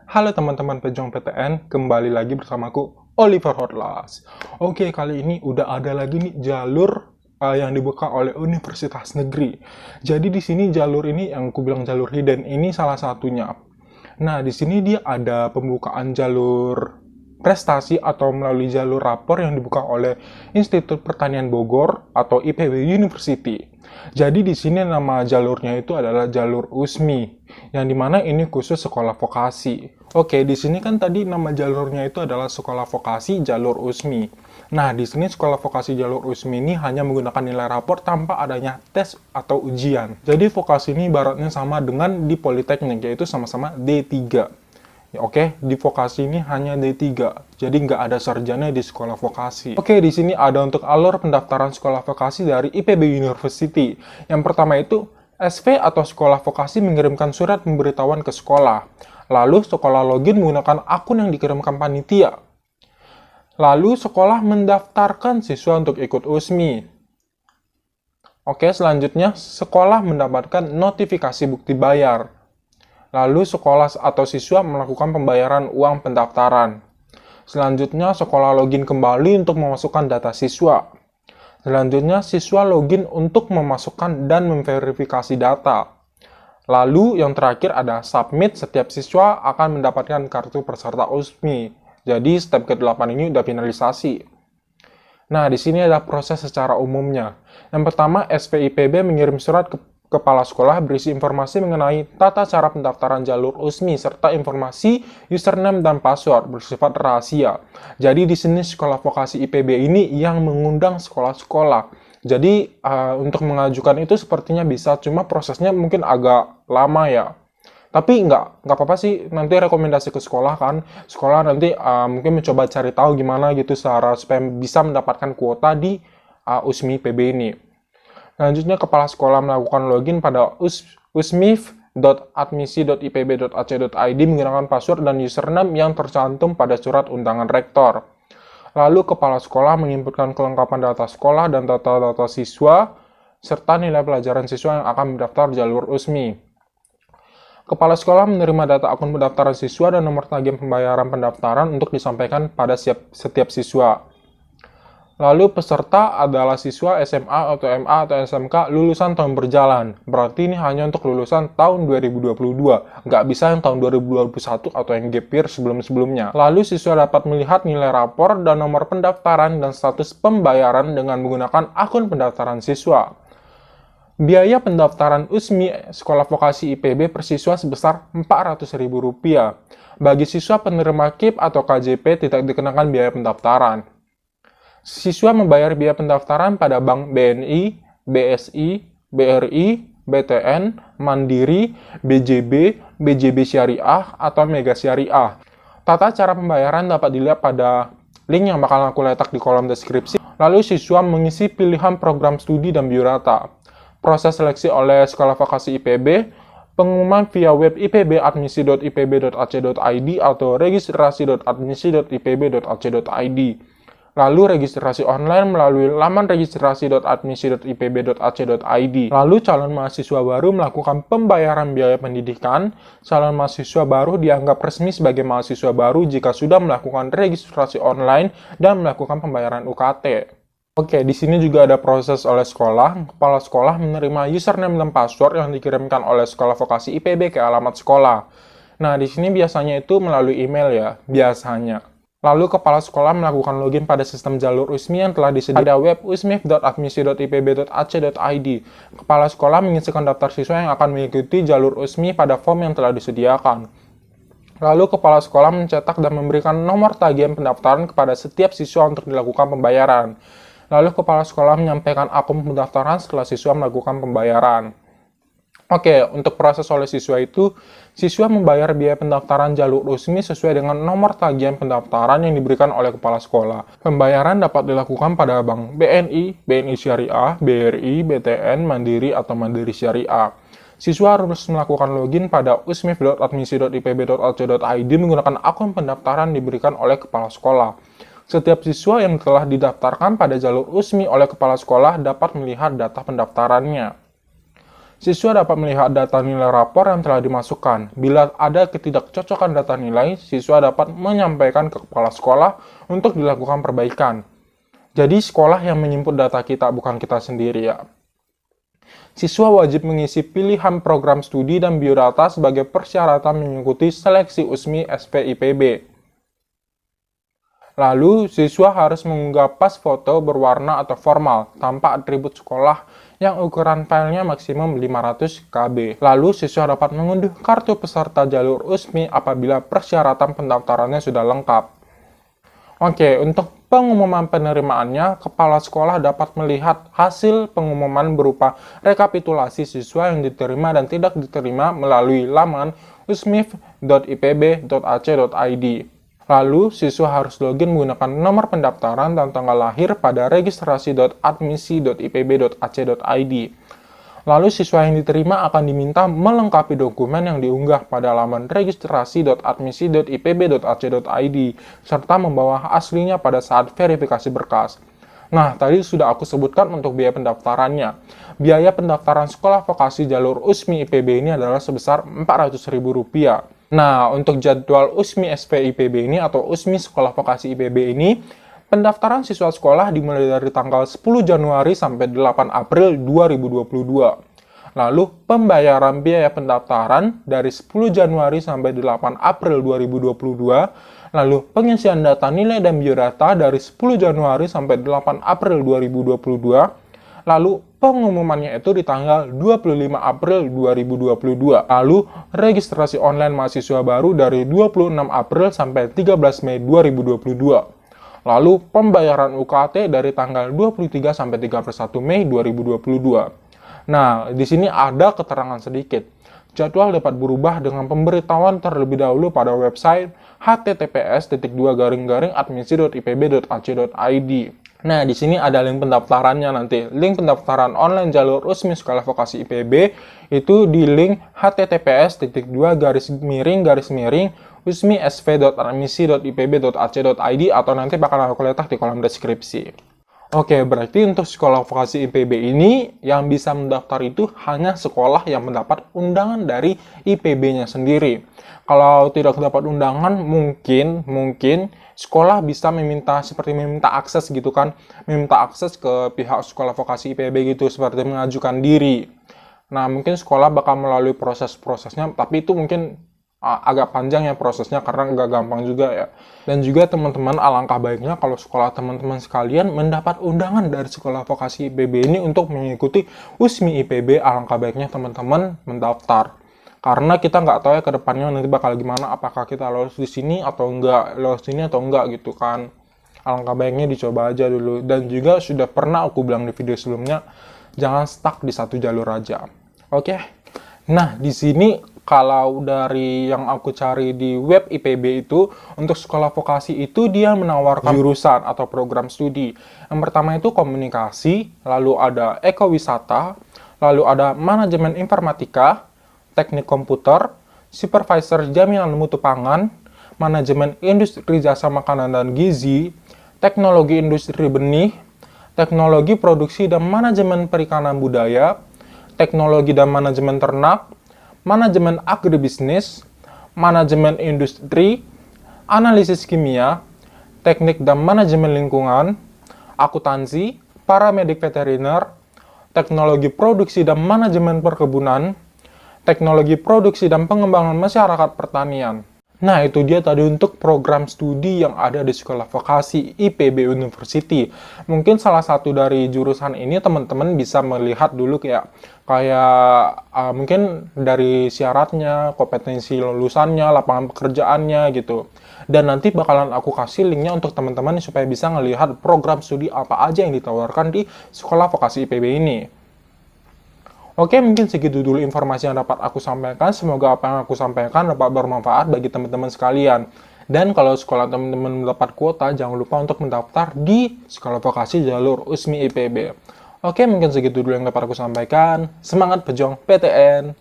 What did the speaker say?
Halo teman-teman pejuang PTN, kembali lagi bersamaku Oliver Hotlas. Oke, kali ini udah ada lagi nih jalur yang dibuka oleh Universitas Negeri. Jadi di sini jalur ini yang aku bilang jalur hidden ini salah satunya. Nah, di sini dia ada pembukaan jalur prestasi atau melalui jalur rapor yang dibuka oleh Institut Pertanian Bogor atau IPB University. Jadi di sini nama jalurnya itu adalah jalur USMI, yang dimana ini khusus sekolah vokasi. Oke, di sini kan tadi nama jalurnya itu adalah sekolah vokasi jalur USMI. Nah, di sini sekolah vokasi jalur USMI ini hanya menggunakan nilai rapor tanpa adanya tes atau ujian. Jadi vokasi ini ibaratnya sama dengan di Politeknik, yaitu sama-sama D3. Oke, di vokasi ini hanya D3, jadi nggak ada sarjana di sekolah vokasi. Oke, di sini ada untuk alur pendaftaran sekolah vokasi dari IPB University. Yang pertama itu, SV atau sekolah vokasi mengirimkan surat pemberitahuan ke sekolah. Lalu, sekolah login menggunakan akun yang dikirimkan panitia. Lalu, sekolah mendaftarkan siswa untuk ikut USMI. Oke, selanjutnya, sekolah mendapatkan notifikasi bukti bayar. Lalu sekolah atau siswa melakukan pembayaran uang pendaftaran. Selanjutnya sekolah login kembali untuk memasukkan data siswa. Selanjutnya siswa login untuk memasukkan dan memverifikasi data. Lalu yang terakhir ada submit, setiap siswa akan mendapatkan kartu peserta USMI. Jadi step ke-8 ini udah finalisasi. Nah, di sini ada proses secara umumnya. Yang pertama, SPIPB mengirim surat ke kepala sekolah berisi informasi mengenai tata cara pendaftaran jalur USMI serta informasi username dan password bersifat rahasia. Jadi di sini sekolah vokasi IPB ini yang mengundang sekolah-sekolah. Jadi untuk mengajukan itu sepertinya bisa, cuma prosesnya mungkin agak lama ya. Tapi nggak apa-apa sih, nanti rekomendasi ke sekolah kan. Sekolah nanti mungkin mencoba cari tahu gimana gitu supaya bisa mendapatkan kuota di USMI IPB ini. Selanjutnya, kepala sekolah melakukan login pada usmif.admisi.ipb.ac.id menggunakan password dan username yang tercantum pada surat undangan rektor. Lalu, kepala sekolah menginputkan kelengkapan data sekolah dan data-data siswa, serta nilai pelajaran siswa yang akan mendaftar jalur USMI. Kepala sekolah menerima data akun pendaftaran siswa dan nomor tagihan pembayaran pendaftaran untuk disampaikan pada setiap siswa. Lalu peserta adalah siswa SMA atau MA atau SMK lulusan tahun berjalan. Berarti ini hanya untuk lulusan tahun 2022. Nggak bisa yang tahun 2021 atau yang gap year sebelum-sebelumnya. Lalu siswa dapat melihat nilai rapor dan nomor pendaftaran dan status pembayaran dengan menggunakan akun pendaftaran siswa. Biaya pendaftaran USMI Sekolah Vokasi IPB per siswa sebesar Rp400.000. Bagi siswa penerima KIP atau KJP tidak dikenakan biaya pendaftaran. Siswa membayar biaya pendaftaran pada Bank BNI, BSI, BRI, BTN, Mandiri, BJB, BJB Syariah, atau Mega Syariah. Tata cara pembayaran dapat dilihat pada link yang bakal aku letak di kolom deskripsi. Lalu siswa mengisi pilihan program studi dan biodata. Proses seleksi oleh Sekolah Vokasi IPB, pengumuman via web ipb.admisi.ipb.ac.id atau registrasi.admisi.ipb.ac.id. Lalu registrasi online melalui laman registrasi.admisi.ipb.ac.id. Lalu calon mahasiswa baru melakukan pembayaran biaya pendidikan. Calon mahasiswa baru dianggap resmi sebagai mahasiswa baru jika sudah melakukan registrasi online dan melakukan pembayaran UKT. Oke, di sini juga ada proses oleh sekolah. Kepala sekolah menerima username dan password yang dikirimkan oleh Sekolah Vokasi IPB ke alamat sekolah. Nah, di sini biasanya itu melalui email ya, biasanya. Lalu, kepala sekolah melakukan login pada sistem jalur USMI yang telah disediakan pada web usmif.admisi.ipb.ac.id. Kepala sekolah mengisikan daftar siswa yang akan mengikuti jalur USMI pada form yang telah disediakan. Lalu, kepala sekolah mencetak dan memberikan nomor tagihan pendaftaran kepada setiap siswa untuk dilakukan pembayaran. Lalu, kepala sekolah menyampaikan akun pendaftaran setelah siswa melakukan pembayaran. Oke, untuk proses oleh siswa itu, siswa membayar biaya pendaftaran jalur USMI sesuai dengan nomor tagihan pendaftaran yang diberikan oleh kepala sekolah. Pembayaran dapat dilakukan pada Bank BNI, BNI Syariah, BRI, BTN, Mandiri, atau Mandiri Syariah. Siswa harus melakukan login pada usmif.admisi.ipb.ac.id menggunakan akun pendaftaran diberikan oleh kepala sekolah. Setiap siswa yang telah didaftarkan pada jalur USMI oleh kepala sekolah dapat melihat data pendaftarannya. Siswa dapat melihat data nilai rapor yang telah dimasukkan. Bila ada ketidakcocokan data nilai, siswa dapat menyampaikan ke kepala sekolah untuk dilakukan perbaikan. Jadi sekolah yang menginput data kita, bukan kita sendiri ya. Siswa wajib mengisi pilihan program studi dan biodata sebagai persyaratan mengikuti seleksi USMI SPIPB. Lalu, siswa harus mengunggah pas foto berwarna atau formal tanpa atribut sekolah yang ukuran filenya maksimum 500 KB. Lalu, siswa dapat mengunduh kartu peserta jalur USMI apabila persyaratan pendaftarannya sudah lengkap. Oke, untuk pengumuman penerimaannya, kepala sekolah dapat melihat hasil pengumuman berupa rekapitulasi siswa yang diterima dan tidak diterima melalui laman usmif.ipb.ac.id. Lalu, siswa harus login menggunakan nomor pendaftaran dan tanggal lahir pada registrasi.admisi.ipb.ac.id. Lalu, siswa yang diterima akan diminta melengkapi dokumen yang diunggah pada laman registrasi.admisi.ipb.ac.id serta membawa aslinya pada saat verifikasi berkas. Nah, tadi sudah aku sebutkan untuk biaya pendaftarannya. Biaya pendaftaran sekolah vokasi jalur USMI IPB ini adalah sebesar Rp400.000. Nah, untuk jadwal USMI SPIPB ini atau USMI Sekolah Vokasi IPB ini, pendaftaran siswa sekolah dimulai dari tanggal 10 Januari sampai 8 April 2022. Lalu, pembayaran biaya pendaftaran dari 10 Januari sampai 8 April 2022. Lalu, pengisian data nilai dan biodata dari 10 Januari sampai 8 April 2022. Lalu, pengumumannya itu di tanggal 25 April 2022. Lalu, registrasi online mahasiswa baru dari 26 April sampai 13 Mei 2022. Lalu, pembayaran UKT dari tanggal 23 sampai 31 Mei 2022. Nah, di sini ada keterangan sedikit. Jadwal dapat berubah dengan pemberitahuan terlebih dahulu pada website https://admisi.ipb.ac.id. Nah, di sini ada link pendaftarannya nanti. Link pendaftaran online jalur USMI Sekolah Vokasi IPB itu di link https://usmisv.admisi.ipb.ac.id atau nanti bakal aku letak di kolom deskripsi. Oke, berarti untuk sekolah vokasi IPB ini yang bisa mendaftar itu hanya sekolah yang mendapat undangan dari IPB-nya sendiri. Kalau tidak dapat undangan, mungkin sekolah bisa meminta akses gitu kan, meminta akses ke pihak sekolah vokasi IPB gitu, seperti mengajukan diri. Nah, mungkin sekolah bakal melalui proses-prosesnya, tapi itu mungkin agak panjang ya prosesnya karena nggak gampang juga ya. Dan juga teman-teman, alangkah baiknya kalau sekolah teman-teman sekalian mendapat undangan dari sekolah vokasi IPB ini untuk mengikuti USMI IPB, alangkah baiknya teman-teman mendaftar. Karena kita nggak tahu ya ke depannya nanti bakal gimana, apakah kita lolos di sini atau enggak, gitu kan. Alangkah baiknya dicoba aja dulu. Dan juga sudah pernah aku bilang di video sebelumnya, jangan stuck di satu jalur aja. Oke. Nah, di sini kalau dari yang aku cari di web IPB itu, untuk sekolah vokasi itu dia menawarkan jurusan atau program studi. Yang pertama itu komunikasi, lalu ada ekowisata, lalu ada manajemen informatika, teknik komputer, supervisor jaminan mutu pangan, manajemen industri jasa makanan dan gizi, teknologi industri benih, teknologi produksi dan manajemen perikanan budaya, teknologi dan manajemen ternak, manajemen agribisnis, manajemen industri, analisis kimia, teknik dan manajemen lingkungan, akuntansi, paramedik veteriner, teknologi produksi dan manajemen perkebunan, teknologi produksi dan pengembangan masyarakat pertanian. Nah, itu dia tadi untuk program studi yang ada di Sekolah Vokasi IPB University. Mungkin salah satu dari jurusan ini teman-teman bisa melihat dulu kayak mungkin dari syaratnya, kompetensi lulusannya, lapangan pekerjaannya gitu. Dan nanti bakalan aku kasih linknya untuk teman-teman supaya bisa ngelihat program studi apa aja yang ditawarkan di Sekolah Vokasi IPB ini. Oke, mungkin segitu dulu informasi yang dapat aku sampaikan. Semoga apa yang aku sampaikan dapat bermanfaat bagi teman-teman sekalian. Dan kalau sekolah teman-teman mendapat kuota, jangan lupa untuk mendaftar di Sekolah Vokasi Jalur USMI IPB. Oke, mungkin segitu dulu yang dapat aku sampaikan. Semangat pejuang PTN!